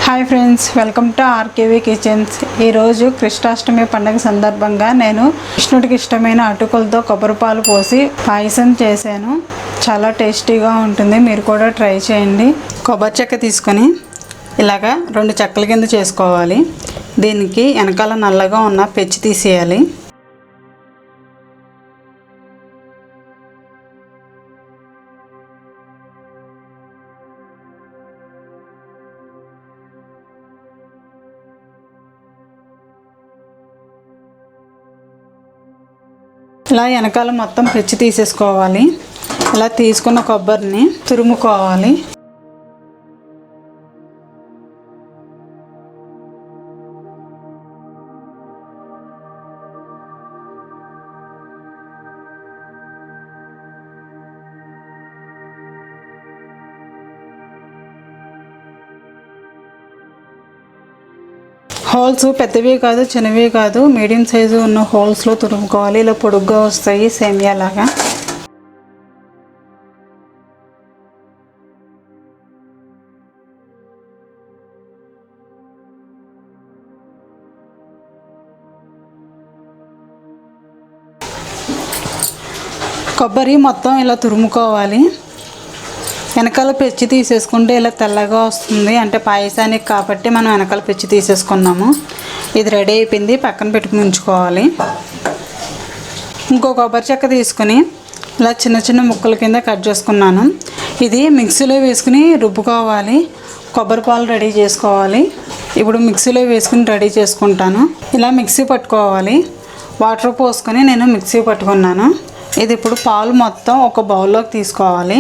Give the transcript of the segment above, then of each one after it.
Hi friends, welcome to RKV kitchens. ఈరోజు కృష్ణాష్టమి పండుగ సందర్భంగా నేను కృష్ణుడికి ఇష్టమైన అటుకులతో కొబ్బరి పాలు పోసి పాయసం చేశాను. చాలా టేస్టీగా ఉంటుంది, మీరు కూడా ట్రై చేయండి. కొబ్బరి చెక్క తీసుకొని ఇలాగా 2 చెక్కల కింద చేసుకోవాలి. దీనికి వెనకాల నల్లగా ఉన్న పెచ్చి తీసేయాలి. ఇలా వెనకాల మొత్తం పెచ్చి తీసేసుకోవాలి. ఇలా తీసుకున్న కొబ్బరిని తురుముకోవాలి. హోల్స్ పెద్దవి కాదు, చిన్నవి కాదు, మీడియం సైజు ఉన్న హోల్స్లో తురుముకోవాలి. ఇలా పొడుగ్గా వస్తాయి సేమియా లాగా. కొబ్బరి మొత్తం ఇలా తురుముకోవాలి. వెనకాల పెచ్చి తీసేసుకుంటే ఇలా తెల్లగా వస్తుంది, అంటే పాయసానికి కాబట్టి మనం వెనకాల పెచ్చి తీసేసుకున్నాము. ఇది రెడీ అయిపోయింది, పక్కన పెట్టుకుని ఉంచుకోవాలి. ఇంకో కొబ్బరి చెక్క తీసుకుని ఇలా చిన్న చిన్న ముక్కల కింద కట్ చేసుకున్నాను. ఇది మిక్సీలో వేసుకుని రుబ్బుకోవాలి. కొబ్బరి పాలు రెడీ చేసుకోవాలి. ఇప్పుడు మిక్సీలో వేసుకుని రెడీ చేసుకుంటాను. ఇలా మిక్సీ పట్టుకోవాలి. వాటర్ పోసుకొని నేను మిక్సీ పట్టుకున్నాను. ఇది ఇప్పుడు పాలు మొత్తం ఒక బౌల్లోకి తీసుకోవాలి.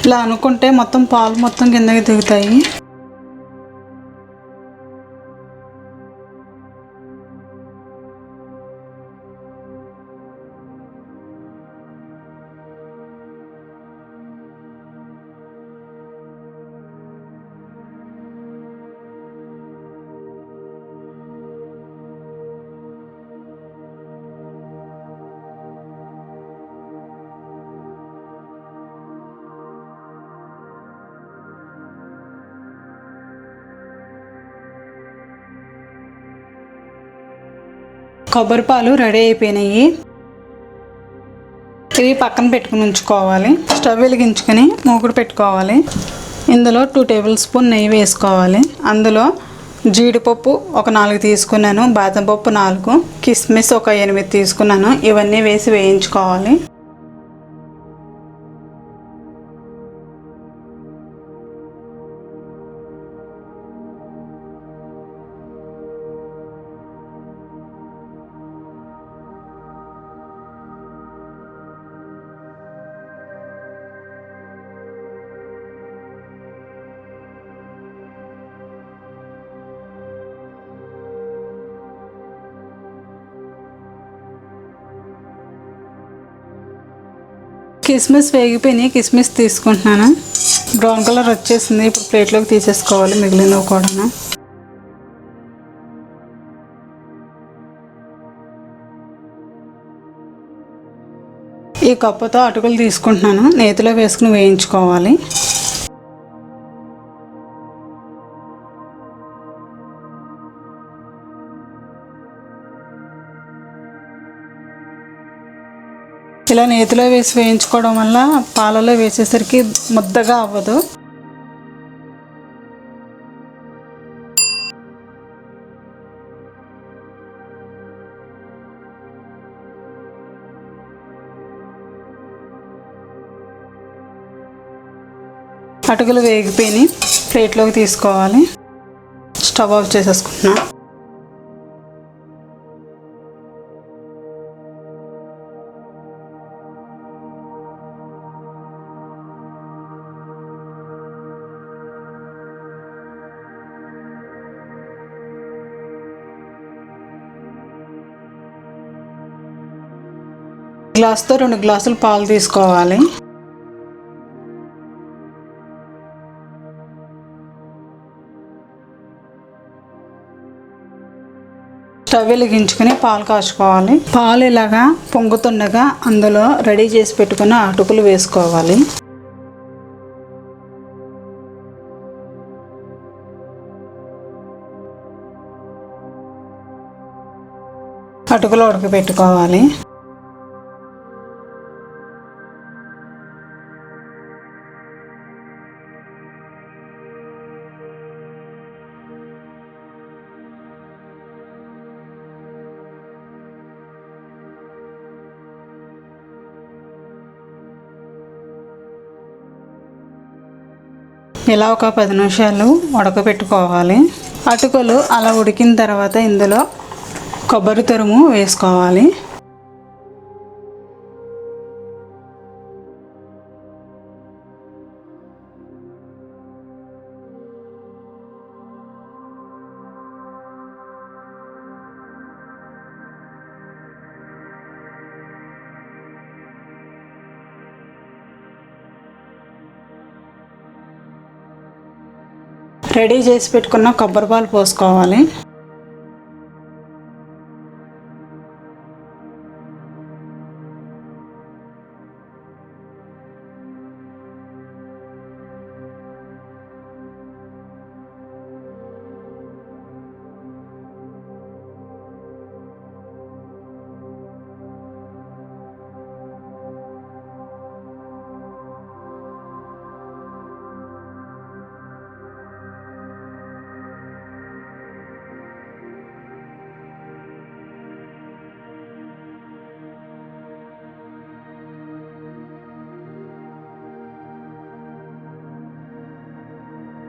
ఇలా అనుకుంటే మొత్తం పాలు మొత్తం కిందకి దిగుతాయి. కొబ్బరి పాలు రెడీ అయిపోయినాయి. ఇవి పక్కన పెట్టుకుని ఉంచుకోవాలి. స్టవ్ వెలిగించుకొని మూకుడు పెట్టుకోవాలి. ఇందులో 2 టేబుల్ స్పూన్ నెయ్యి వేసుకోవాలి. అందులో జీడిపప్పు ఒక 4 తీసుకున్నాను, బాదం పప్పు 4, కిస్మిస్ ఒక 8 తీసుకున్నాను. ఇవన్నీ వేసి వేయించుకోవాలి. కిస్మిస్ వేగిపోయినాయి, కిస్మిస్ తీసుకుంటున్నాను. బ్రౌన్ కలర్ వచ్చేసింది. ఇప్పుడు ప్లేట్లోకి తీసేసుకోవాలి మిగిలినవి కూడా. ఈ కప్పుతో అటుకులు తీసుకుంటున్నాను. నేతిలో వేసుకుని వేయించుకోవాలి. ఇలా నేతిలో వేసి వేయించుకోవడం వల్ల పాలలో వేసేసరికి ముద్దగా అవ్వదు. అటుకులు వేగిపోయి ప్లేట్లోకి తీసుకోవాలి. స్టవ్ ఆఫ్ చేసేసుకుంటున్నా. గ్లాస్తో 2 గ్లాసులు పాలు తీసుకోవాలి. స్టవ్ వెలిగించుకుని పాలు కాచుకోవాలి. పాలు ఇలాగా పొంగుతుండగా అందులో రెడీ చేసి పెట్టుకున్న అటుకులు వేసుకోవాలి. అటుకులు ఉడకబెట్టుకోవాలి. ఇలా ఒక 10 నిమిషాలు ఉడకబెట్టుకోవాలి. అటుకులు అలా ఉడికిన తర్వాత ఇందులో కొబ్బరి తురుము వేసుకోవాలి. రెడీ చేసి పెట్టుకున్న కొబ్బరి పాలు పోసుకోవాలి.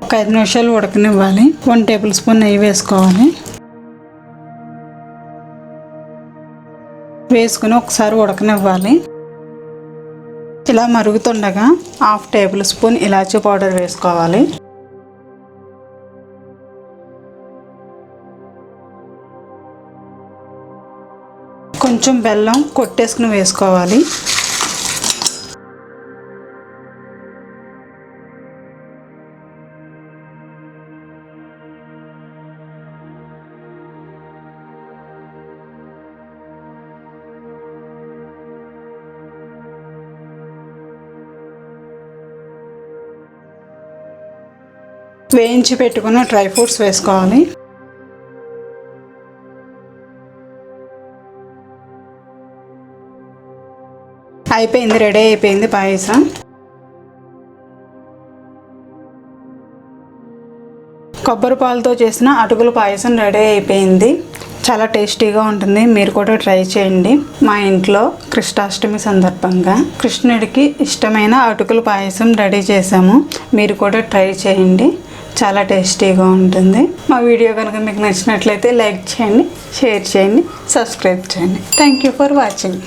ఒక 5 నిమిషాలు ఉడకనివ్వాలి. 1 టేబుల్ స్పూన్ నెయ్యి వేసుకోవాలి. వేసుకుని ఒకసారి ఉడకనివ్వాలి. ఇలా మరుగుతుండగా 1/2 టేబుల్ స్పూన్ ఇలాచీ పౌడర్ వేసుకోవాలి. కొంచెం బెల్లం కొట్టేసుకుని వేసుకోవాలి. వేయించి పెట్టుకున్న డ్రై ఫ్రూట్స్ వేసుకోవాలి. అయిపోయింది, రెడీ అయిపోయింది పాయసం. కొబ్బరి పాలతో చేసిన అటుకుల పాయసం రెడీ అయిపోయింది. చాలా టేస్టీగా ఉంటుంది. మీరు కూడా ట్రై చేయండి. మా ఇంట్లో కృష్ణాష్టమి సందర్భంగా కృష్ణుడికి ఇష్టమైన అటుకుల పాయసం రెడీ చేసాము. మీరు కూడా ట్రై చేయండి. చాలా టేస్టీగా ఉంటుంది. మా వీడియో కనుక మీకు నచ్చినట్లయితే లైక్ చేయండి, షేర్ చేయండి, సబ్స్క్రైబ్ చేయండి. Thank you for watching.